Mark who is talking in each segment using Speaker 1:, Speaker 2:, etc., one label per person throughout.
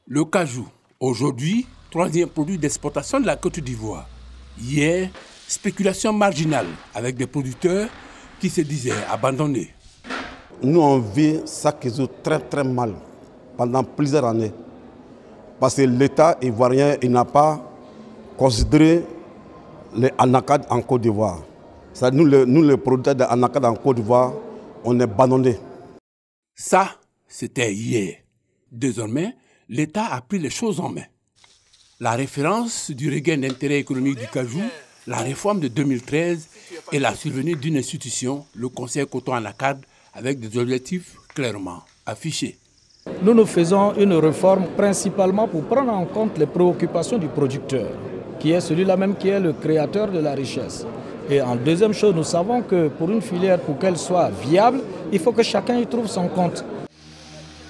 Speaker 1: Le cajou, aujourd'hui, troisième produit d'exportation de la Côte d'Ivoire. Hier, spéculation marginale avec des producteurs qui se disaient abandonnés.
Speaker 2: Nous, on vit ça qui joue très très mal pendant plusieurs années. Parce que l'État ivoirien n'a pas considéré les anacardes en Côte d'Ivoire. Nous, les producteurs d'anacardes en Côte d'Ivoire, on est abandonnés.
Speaker 1: Ça, c'était hier. Désormais, l'État a pris les choses en main. La référence du regain d'intérêt économique du cajou, la réforme de 2013 et la survenue d'une institution, le Conseil coton anacarde, avec des objectifs clairement affichés.
Speaker 3: Nous faisons une réforme principalement pour prendre en compte les préoccupations du producteur, qui est celui-là même qui est le créateur de la richesse. Et en deuxième chose, nous savons que pour une filière, pour qu'elle soit viable, il faut que chacun y trouve son compte.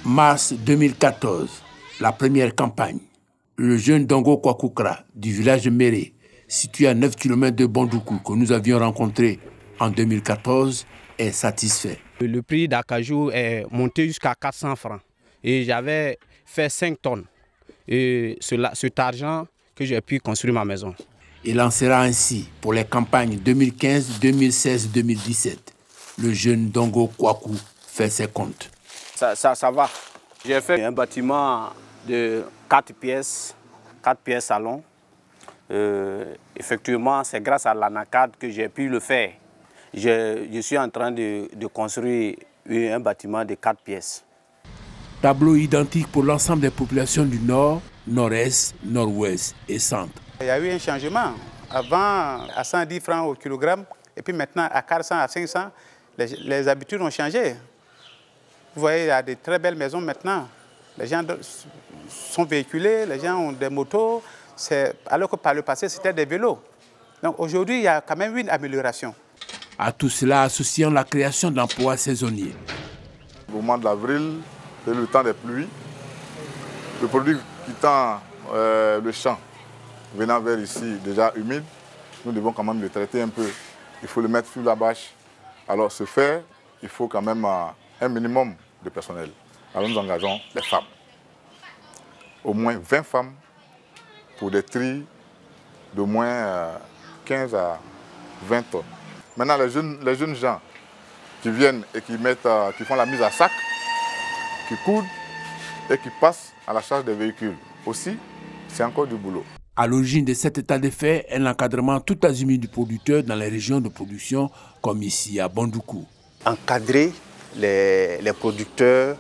Speaker 1: Mars 2014, la première campagne. Le jeune Dongo Kwakoukra du village de Méré, situé à 9 km de Bondoukou, que nous avions rencontré en 2014, est satisfait.
Speaker 4: Le prix d'acajou est monté jusqu'à 400 francs. Et j'avais fait 5 tonnes. Et cet argent que j'ai pu construire ma maison.
Speaker 1: Il en sera ainsi pour les campagnes 2015, 2016, 2017. Le jeune Dongo Kwakou fait ses comptes.
Speaker 4: Ça va. J'ai fait un bâtiment de 4 pièces salon. Effectivement, c'est grâce à l'anacarde que j'ai pu le faire. Je suis en train de construire un bâtiment de 4 pièces.
Speaker 1: Tableau identique pour l'ensemble des populations du Nord, Nord-Est, Nord-Ouest et Centre.
Speaker 5: Il y a eu un changement. Avant, à 110 francs au kilogramme, et puis maintenant à 400, à 500, les habitudes ont changé. Vous voyez, il y a de très belles maisons maintenant. Les gens sont véhiculés, les gens ont des motos, alors que par le passé, c'était des vélos. Donc aujourd'hui, il y a quand même une amélioration.
Speaker 1: À tout cela associant la création d'emplois saisonniers.
Speaker 6: Au moment de l'avril, c'est le temps des pluies. Le produit quittant le champ, venant vers ici, déjà humide, nous devons quand même le traiter un peu. Il faut le mettre sous la bâche. Alors, ce faire, il faut quand même un minimum de personnel. Alors, nous engageons les femmes. Au moins 20 femmes pour des tris d'au moins 15 à 20 tonnes. Maintenant, les jeunes gens qui viennent et qui font la mise à sac, qui coudent et qui passent à la charge des véhicules. Aussi, c'est encore du boulot.
Speaker 1: À l'origine de cet état de fait est l'encadrement tout azimut du producteur dans les régions de production, comme ici à Bondoukou.
Speaker 7: Encadrer les producteurs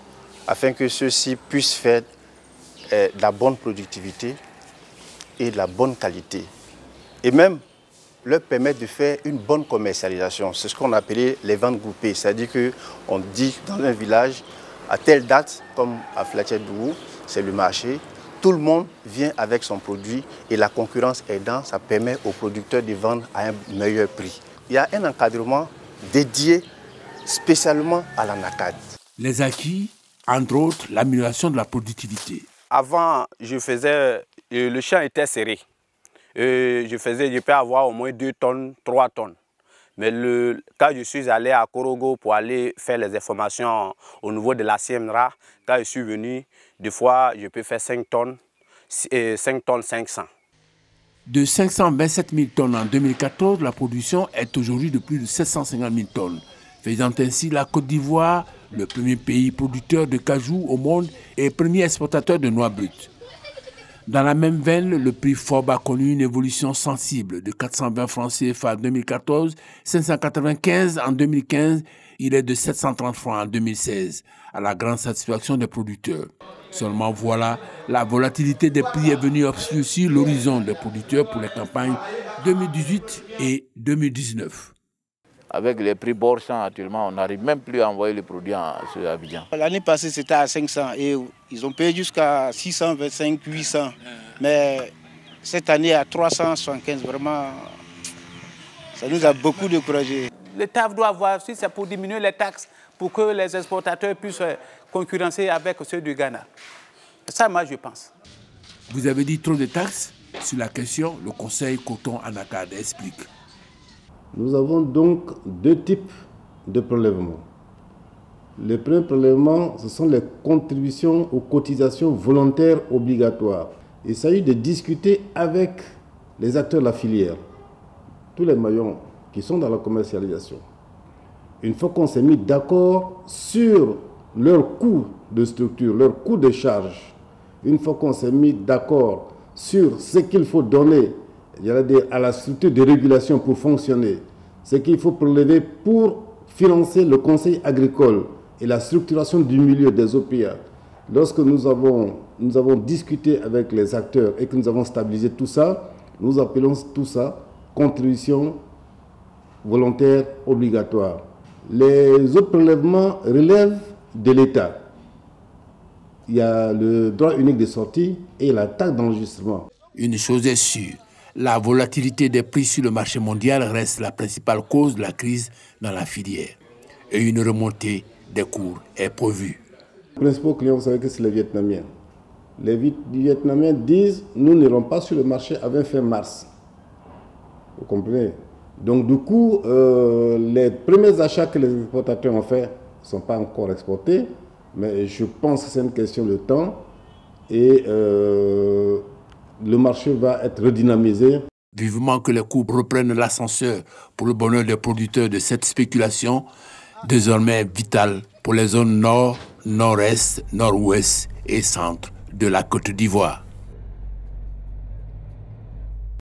Speaker 7: afin que ceux-ci puissent faire de la bonne productivité et de la bonne qualité. Et même leur permettre de faire une bonne commercialisation. C'est ce qu'on appelait les ventes groupées. C'est-à-dire qu'on dit dans un village, à telle date, comme à Fletcher-Dougou, c'est le marché, tout le monde vient avec son produit et la concurrence aidant, ça permet aux producteurs de vendre à un meilleur prix. Il y a un encadrement dédié spécialement à l'anacarde.
Speaker 1: Les acquis, entre autres, l'amélioration de la productivité.
Speaker 4: Avant, le champ était serré. Je peux avoir au moins 2 tonnes, 3 tonnes. Mais quand je suis allé à Korogo pour aller faire les informations au niveau de la CMRA, quand je suis venu, des fois, je peux faire 5 tonnes 500.
Speaker 1: De 527 000 tonnes en 2014, la production est aujourd'hui de plus de 750 000 tonnes, faisant ainsi la Côte d'Ivoire le premier pays producteur de cajou au monde et premier exportateur de noix brutes. Dans la même veine, le prix FOB a connu une évolution sensible de 420 francs CFA en 2014, 595 en 2015, il est de 730 francs en 2016, à la grande satisfaction des producteurs. Seulement voilà, la volatilité des prix est venue obscurcir l'horizon des producteurs pour les campagnes 2018 et 2019.
Speaker 8: Avec les prix bord champ actuellement, on n'arrive même plus à envoyer les produits sur Abidjan.
Speaker 9: L'année passée, c'était à 500 et ils ont payé jusqu'à 625, 800. Mais cette année, à 375, vraiment, ça nous a beaucoup découragés.
Speaker 5: L'État doit avoir, si c'est pour diminuer les taxes, pour que les exportateurs puissent concurrencer avec ceux du Ghana. C'est ça, moi, je pense.
Speaker 1: Vous avez dit trop de taxes? Sur la question, le Conseil coton anacarde explique.
Speaker 2: Nous avons donc deux types de prélèvements.
Speaker 10: Le premier prélèvement, ce sont les contributions aux cotisations volontaires obligatoires. Il s'agit de discuter avec les acteurs de la filière, tous les maillons qui sont dans la commercialisation. Une fois qu'on s'est mis d'accord sur leur coût de structure, leur coût de charge, une fois qu'on s'est mis d'accord sur ce qu'il faut donner à la structure de régulation pour fonctionner, ce qu'il faut prélever pour financer le conseil agricole et la structuration du milieu des OPA. Lorsque nous avons discuté avec les acteurs et que nous avons stabilisé tout ça, nous appelons tout ça contribution volontaire obligatoire. Les autres prélèvements relèvent de l'État. Il y a le droit unique de sortie et la taxe d'enregistrement.
Speaker 1: Une chose est sûre, la volatilité des prix sur le marché mondial reste la principale cause de la crise dans la filière. Et une remontée des cours est prévue.
Speaker 10: Les principaux clients, vous savez que c'est les Vietnamiens. Les Vietnamiens disent « nous n'irons pas sur le marché avant fin mars ». Vous comprenez? Donc du coup, les premiers achats que les exportateurs ont faits ne sont pas encore exportés, mais je pense que c'est une question de temps et le marché va être redynamisé.
Speaker 1: Vivement que les cours reprennent l'ascenseur pour le bonheur des producteurs de cette spéculation, désormais vitale pour les zones nord, nord-est, nord-ouest et centre de la Côte d'Ivoire.